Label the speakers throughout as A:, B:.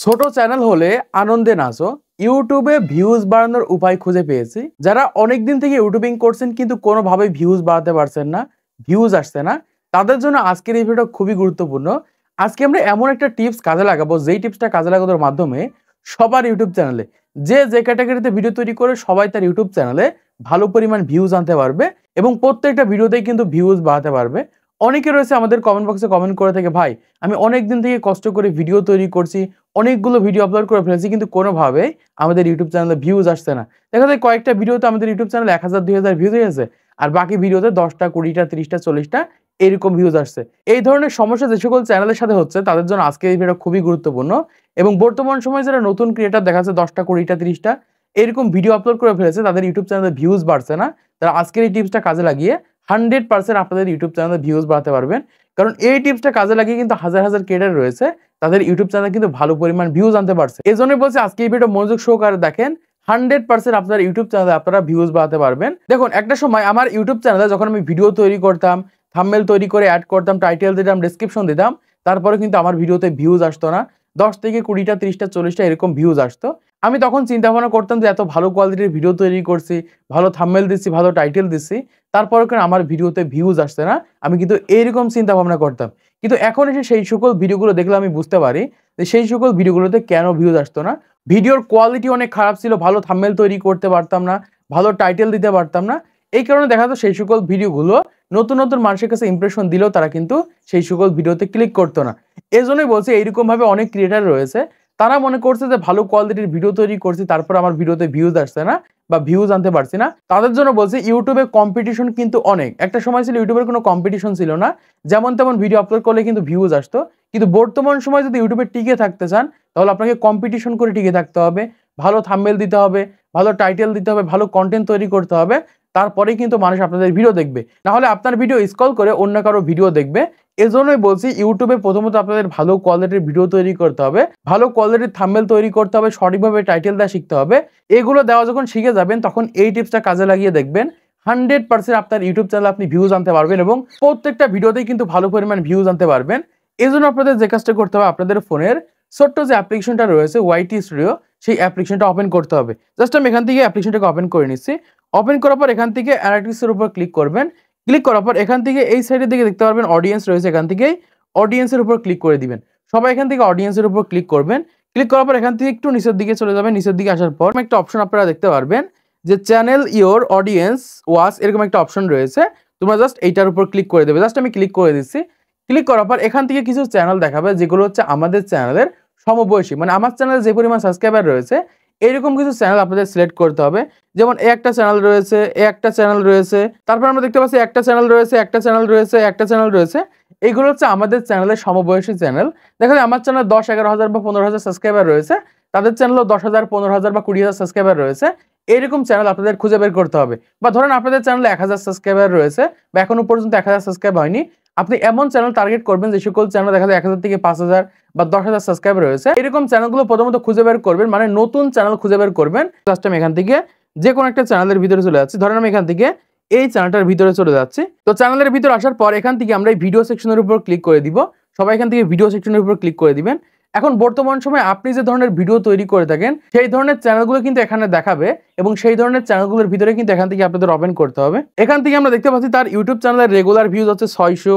A: ছোট চ্যানেল হলে আনন্দে নাচো। ইউটিউবে ভিউজ বাড়ানোর উপায় খুঁজে পেয়েছি। যারা অনেকদিন থেকে ইউটিউবিং করছেন কিন্তু কোনোভাবে ভিউজ বাড়াতে পারছেন না, ভিউজ আসছে না, তাদের জন্য আজকের এই ভিডিওটা খুবই গুরুত্বপূর্ণ। আজকে আমরা এমন একটা টিপস কাজে লাগাবো, যেই টিপসটা কাজে লাগানোর মাধ্যমে সবার ইউটিউব চ্যানেলে যে ক্যাটাগরিতে ভিডিও তৈরি করে সবাই তার ইউটিউব চ্যানেলে ভালো পরিমাণ ভিউজ আনতে পারবে এবং প্রত্যেকটা ভিডিওতেই কিন্তু ভিউজ বাড়াতে পারবে। অনেকে রয়েছে আমাদের কমেন্ট বক্সে কমেন্ট করে থাকে, ভাই আমি অনেক দিন থেকে কষ্ট করে ভিডিও তৈরি করছি, অনেকগুলো ভিডিও আপলোড করে ফেলেছি, কিন্তু কোনোভাবেই আমাদের ইউটিউব চ্যানেলে ভিউজ আসছে না। দেখা যায় কয়েকটা ভিডিওতে আমাদের ইউটিউব চ্যানেলে 1000 2000 ভিউজ হয়ে গেছে, আর বাকি ভিডিওতে 10টা 20টা 30টা 40টা এরকম ভিউজ আসছে। এই ধরনের সমস্যা যে সকল চ্যানেলের সাথে হচ্ছে তাদের জন্য আজকে এই ভিডিও খুবই গুরুত্বপূর্ণ। এবং বর্তমান সময়ে যারা নতুন ক্রিয়েটার দেখা যাচ্ছে 10টা 20টা 30টা এরকম ভিডিও আপলোড করে ফেলেছে, তাদের ইউটিউব চ্যানেলে ভিউজ বাড়ছে না, তারা আজকের এই টিপসটা কাজে লাগিয়ে 100% আপনাদের ইউটিউব চ্যানেলে ভিউজ বাড়াতে পারবেন। কারণ এই টিপসটা কাজে লাগিয়ে কিন্তু হাজার হাজার ক্রিয়েটার রয়েছে, তাদের ইউটিউব চ্যানেলে কিন্তু ভালো পরিমাণ ভিউজ আনতে পারছে। এই জন্যই বলছি আজকে এই ভিডিও মনোযোগ সহকারে দেখেন, 100% আপনার ইউটিউব চ্যানেলে আপনারা ভিউজ বাড়াতে পারবেন। দেখুন, একটা সময় আমার ইউটিউব চ্যানেলে যখন আমি ভিডিও তৈরি করতাম, থাম্বনেল তৈরি করে অ্যাড করতাম, টাইটেল দিতাম, ডেসক্রিপশন দিতাম, তারপরে কিন্তু আমার ভিডিওতে ভিউজ আসতো না। 10 থেকে 20টা 30টা 40টা এরকম ভিউজ আসতো। আমি তখন চিন্তা ভাবনা করতাম যে এত ভালো কোয়ালিটির ভিডিও তৈরি করছি, ভালো থাম্বনেল দিচ্ছি, ভালো টাইটেল দিচ্ছি, তারপরে কেন আমার ভিডিওতে ভিউজ আসছে না। আমি কিন্তু এইরকম চিন্তা ভাবনা করতাম। কিন্তু এখন এসে সেই সকল ভিডিওগুলো দেখলে আমি বুঝতে পারি যে সেই সকল ভিডিওগুলোতে কেন ভিউজ আসতো না। ভিডিওর কোয়ালিটি অনেক খারাপ ছিল, ভালো থাম্বনেল তৈরি করতে পারতাম না, ভালো টাইটেল দিতে পারতাম না। এই কারণে দেখা যাচ্ছে সেই সকল ভিডিওগুলো নতুন নতুন মানুষের কাছে ইমপ্রেশন দিলেও তারা কিন্তু সেই সকল ভিডিওতে ক্লিক করতো না। এই জন্যই বলছি এইরকমভাবে অনেক ক্রিয়েটার রয়েছে, তারা মনে করছে যে ভালো কোয়ালিটির ভিডিও তৈরি করছি, তারপর আমার ভিডিওতে ভিউজ আসছে না বা ভিউজ আনতে পারছি না। তাদের জন্য বলছি ইউটিউবে কম্পিটিশন কিন্তু অনেক। একটা সময় ছিল ইউটিউবের কোনো কম্পিটিশন ছিল না, যেমন তেমন ভিডিও আপলোড করলে কিন্তু ভিউজ আসতো। কিন্তু বর্তমান সময় যদি ইউটিউবে টিকে থাকতে চান, তাহলে আপনাকে কম্পিটিশন করে টিকে থাকতে হবে, ভালো থাম্বনেল দিতে হবে, ভালো টাইটেল দিতে হবে, ভালো কন্টেন্ট তৈরি করতে হবে, তারপরেই কিন্তু মানুষ আপনাদের ভিডিও দেখবে। না হলে আপনার ভিডিও স্ক্রল করে অন্য কারো ভিডিও দেখবে। এজন্যই বলছি ইউটিউবে প্রথমত আপনাদের ভালো কোয়ালিটির ভিডিও তৈরি করতে হবে, ভালো কোয়ালিটির থাম্বনেল তৈরি করতে হবে, সঠিকভাবে টাইটেল দেওয়া শিখতে হবে। এগুলো দেওয়া যখন শিখে যাবেন তখন এই টিপসটা কাজে লাগিয়ে দেখবেন 100% আপনার ইউটিউব চ্যানেলে আপনি ভিউজ আনতে পারবেন এবং প্রত্যেকটা ভিডিওতেই কিন্তু ভালো পরিমাণ ভিউজ আনতে পারবেন। এই জন্য আপনাদের যে কাজটা করতে হবে, আপনাদের ফোনের ছোট্ট যে অ্যাপ্লিকেশনটা রয়েছে ওয়াইটি স্টুডিও, সেই অ্যাপ্লিকেশনটা ওপেন করতে হবে। জাস্ট আমি এখান থেকে অ্যাপ্লিকেশনটাকে ওপেন করে নিচ্ছি। ওপেন করার পর এখান থেকে অ্যানালিটিক্সের উপর ক্লিক করবেন। ক্লিক করার পর এখান থেকে এই সাইডের দিকে দেখতে পারবেন অডিয়েন্স রয়েছে, এখান থেকেই অডিয়েন্সের উপর ক্লিক করে দিবেন। সবাই এখান থেকে অডিয়েন্সের উপর ক্লিক করবেন। ক্লিক করার পর এখান থেকে একটু নিচের দিকে চলে যাবেন। নিচের দিকে আসার পর একটা অপশন আপনারা দেখতে পারবেন যে চ্যানেল ইওর অডিয়েন্স ওয়াচ, এরকম একটা অপশন রয়েছে। তোমরা জাস্ট এইটার উপর ক্লিক করে দেবে। জাস্ট আমি ক্লিক করে দিচ্ছি। ক্লিক করার পর এখান থেকে কিছু চ্যানেল দেখাবে যেগুলো হচ্ছে আমাদের চ্যানেলের সমবয়সী, মানে আমার চ্যানেলে যে পরিমাণ সাবস্ক্রাইবার রয়েছে এরকম কিছু চ্যানেল আপনাদের সিলেক্ট করতে হবে। যেমন একটা চ্যানেল রয়েছে, একটা চ্যানেল রয়েছে, তারপর আমরা দেখতে পাচ্ছি একটা চ্যানেল রয়েছে, একটা চ্যানেল রয়েছে, একটা চ্যানেল রয়েছে। এইগুলো হচ্ছে আমাদের চ্যানেলের সমবয়সী চ্যানেল। দেখা যায় আমার চ্যানেল 10-11 হাজার বা 15 হাজার সাবস্ক্রাইবার রয়েছে, তাদের চ্যানেলও 10,000 15,000 বা 20,000 সাবস্ক্রাইবার রয়েছে। এরকম চ্যানেল আপনাদের খুঁজে বের করতে হবে। বা ধরেন আপনাদের চ্যানেলে 1000 সাবস্ক্রাইবার রয়েছে বা এখনো পর্যন্ত 1000 সাবস্ক্রাইব হয়নি, আপনি এমন চ্যানেল টার্গেট করবেন যে সকল চ্যানেল দেখা যায় 1000 থেকে 5000 বা 10,000 সাবস্ক্রাইবার রয়েছে। এরকম চ্যানেলগুলো প্রথমত খুঁজে বের করবেন, মানে নতুন চ্যানেল খুঁজে বের করবেন। জাস্ট আমি এখান থেকে যে কোনো একটা চ্যানেলের ভিতরে চলে যাচ্ছি। ধরেন আমি এখান থেকে এই চ্যানেলটার ভিতরে চলে যাচ্ছি। তো চ্যানেলের ভিতরে আসার পর এখান থেকে আমরা এই ভিডিও সেকশনের উপর ক্লিক করে দিব। সবাই এখান থেকে ভিডিও সেকশনের উপর ক্লিক করে দিবেন। এখন বর্তমান সময়ে আপনি যে ধরনের ভিডিও তৈরি করে থাকেন সেই ধরনের চ্যানেলগুলো কিন্তু এখানে দেখাবে এবং সেই ধরনের চ্যানেলগুলোর ভিতরে কিন্তু এখান থেকে আপনাদের ওপেন করতে হবে। এখান থেকে আমরা দেখতে পাচ্ছি তার ইউটিউব চ্যানেলের রেগুলার ভিউজ হচ্ছে 600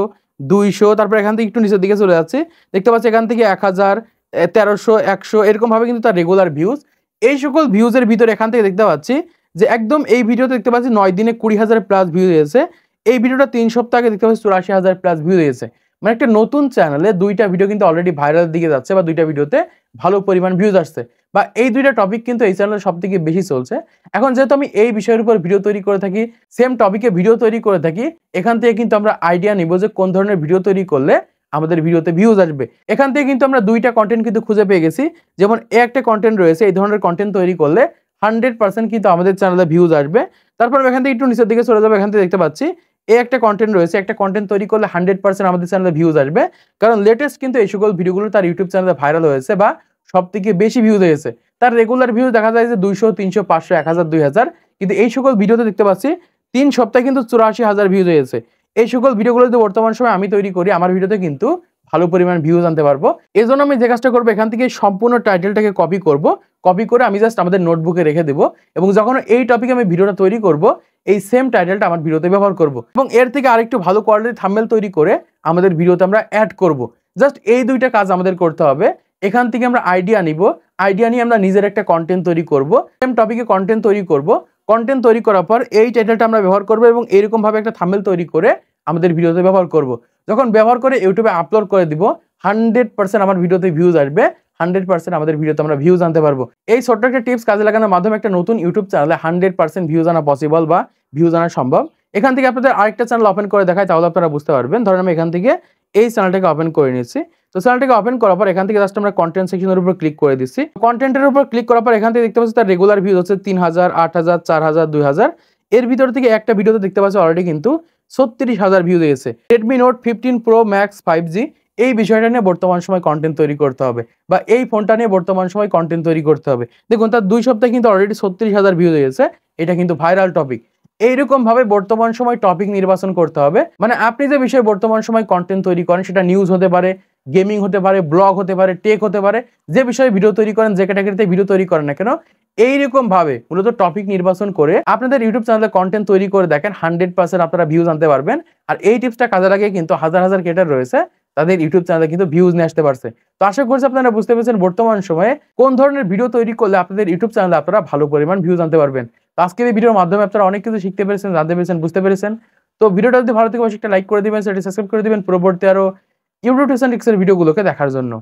A: 200, তারপর এখান থেকে একটু নিচের দিকে চলে যাচ্ছে, দেখতে পাচ্ছি এখান থেকে 1000 1300 100 এরকম ভাবে কিন্তু তার রেগুলার ভিউজ। এই সকল ভিউজের ভিতরে এখান থেকে দেখতে পাচ্ছি যে একদম এই ভিডিওতে দেখতে পাচ্ছি 9 দিনে 20,000 প্লাস ভিউ হয়েছে। এই ভিডিওটা 3 সপ্তাহ আগে দেখতে পাচ্ছি 84,000 প্লাস ভিউ হয়েছে। মানে একটা নতুন চ্যানেলে 2টা ভিডিও কিন্তু অলরেডি ভাইরালের দিকে যাচ্ছে বা 2টা ভিডিওতে ভালো পরিমাণ ভিউজ আসছে, বা এই 2টা টপিক কিন্তু এই চ্যানেলে সবথেকে বেশি চলছে। এখন যেহেতু আমি এই বিষয়ের উপর ভিডিও তৈরি করে থাকি, সেম টপিকে ভিডিও তৈরি করে থাকি, এখান থেকে কিন্তু আমরা আইডিয়া নিব যে কোন ধরনের ভিডিও তৈরি করলে আমাদের ভিডিওতে ভিউজ আসবে। এখান থেকে কিন্তু আমরা 2টা কন্টেন্ট কিন্তু খুঁজে পেয়ে গেছি। যেমন একটা কন্টেন্ট রয়েছে, এই ধরনের কন্টেন্ট তৈরি করলে 100% কিন্তু আমাদের চ্যানেলে ভিউজ আসবে। তারপর এখান থেকে একটু নিচের দিকে চলে যাবো। এখান থেকে দেখতে পাচ্ছি একটা কন্টেন্ট রয়েছে, একটা কন্টেন্ট তৈরি করলে 100% আমাদের চ্যানেলে ভিউজ আসবে, কারণ লেটেস্ট কিন্তু এই সকল ভিডিওগুলো তার ইউটিউব চ্যানেলে ভাইরাল হয়েছে বা সবথেকে বেশি ভিউজ হয়েছে। তার রেগুলার ভিউজ দেখা যায় যে 200 300 500 1000 2000, কিন্তু এই সকল ভিডিওতে দেখতে পাচ্ছি 3 সপ্তাহে কিন্তু 84,000 ভিউজ হয়েছে। এই সকল ভিডিওগুলো যদি বর্তমান সময় আমি তৈরি করি, আমার ভিডিওতে কিন্তু ভালো পরিমাণ ভিউজ আনতে পারবো। এজন্য আমি যে কাজটা করবো, এখান থেকে সম্পূর্ণ টাইটেলটাকে কপি করব। কপি করে আমি জাস্ট আমাদের নোটবুকে রেখে দেবো এবং যখন এই টপিকে আমি ভিডিওটা তৈরি করব, এই সেম টাইটেলটা আমার ভিডিওতে ব্যবহার করব এবং এর থেকে আরেকটু ভালো কোয়ালিটির থাম্বনেল তৈরি করে আমাদের ভিডিওতে আমরা অ্যাড করব। জাস্ট এই দুইটা কাজ আমাদের করতে হবে। এখান থেকে আমরা আইডিয়া নিব, আইডিয়া নিয়ে আমরা নিজের একটা কন্টেন্ট তৈরি করব, সেম টপিকে কন্টেন্ট তৈরি করব। কন্টেন্ট তৈরি করার পর এই টাইটেলটা আমরা ব্যবহার করব এবং এরকম ভাবে একটা থাম্বনেল তৈরি করে আমাদের ভিডিওতে ব্যবহার করব। যখন ব্যবহার করে ইউটিউবে আপলোড করে দিব, 100% আমার ভিডিওতে ভিউজ আসবে, 100% আমাদের ভিডিওতে আমরা ভিউজ আনতে পারবো। এই ছোট্ট একটা টিপস কাজে লাগানোর মাধ্যমে একটা নতুন ইউটিউব চ্যানেলে 100% ভিউজ আনা পসিবল বা ভিউজ আনা সম্ভব। এখান থেকে আপনাদের আরেকটা চ্যানেল ওপেন করে দেখায়, তাহলে আপনারা বুঝতে পারবেন। ধরেন আমি এখান থেকে এই চ্যানেলটাকে ওপেন করে নিচ্ছি। তো চ্যানেলটাকে ওপেন করার পর এখান থেকে জাস্ট আমরা কন্টেন্ট সেকশনের উপর ক্লিক করে দিচ্ছি। কন্টেন্টের উপর ক্লিক করার পর এখান থেকে দেখতে পাচ্ছি তার রেগুলার ভিউজ হচ্ছে 3000, 8000, 4000, 2000। এর ভিতর থেকে একটা ভিডিওতে দেখতে পাচ্ছি অলরেডি কিন্তু 36,000 ভিউজ এসেছে। Redmi Note 15 Pro Max 5G, এই বিষয়টা নিয়ে বর্তমান সময় কন্টেন্ট তৈরি করতে হবে বা এই ফোনটা নিয়ে বর্তমান সময় কন্টেন্ট তৈরি করতে হবে। দেখুন তার 2 সপ্তাহে কিন্তু অলরেডি 36,000 ভিউজ হয়েছে। এটা কিন্তু ভাইরাল টপিক। এইরকম ভাবে বর্তমান সময় টপিক নির্বাচন করতে হবে। মানে আপনি যে বিষয়ে বর্তমান সময় কন্টেন্ট তৈরি করেন, সেটা নিউজ হতে পারে, গেমিং হতে পারে, ব্লগ হতে পারে, টেক হতে পারে, যে বিষয়ে ভিডিও তৈরি করেন, যে ক্যাটাগরিতে ভিডিও তৈরি করেন না কেন, এইরকম ভাবে মূলত টপিক নির্বাচন করে আপনাদের ইউটিউব চ্যানেলে কন্টেন্ট তৈরি করে দেখেন, 100% আপনারা ভিউজ আনতে পারবেন। আর এই টিপসটা কাজে লাগিয়ে কিন্তু হাজার হাজার ক্রিয়েটর রয়েছে, তাদের ইউটিউব চ্যানেলে কিন্তু ভিউজ নিয়ে আসতে পারছে। তো আশা করছি আপনারা বুঝতে পেরেছেন বর্তমান সময়ে কোন ধরনের ভিডিও তৈরি করলে আপনাদের ইউটিউব চ্যানেলে আপনারা ভালো পরিমাণ ভিউজ আনতে পারবেন। তো আজকের এই ভিডিওর মাধ্যমে আপনারা অনেক কিছু শিখতে পেরেছেন, জানতে পেরেছেন, বুঝতে পেরেছেন। তো ভিডিওটা যদি ভালো থেকে অবশ্যই একটা লাইক করে দিবেন, সেটা সাবস্ক্রাইব করে দিবেন পরবর্তী আরো ইউটিউব টিপস এন্ড ট্রিক্সের ভিডিওগুলোকে দেখার জন্য।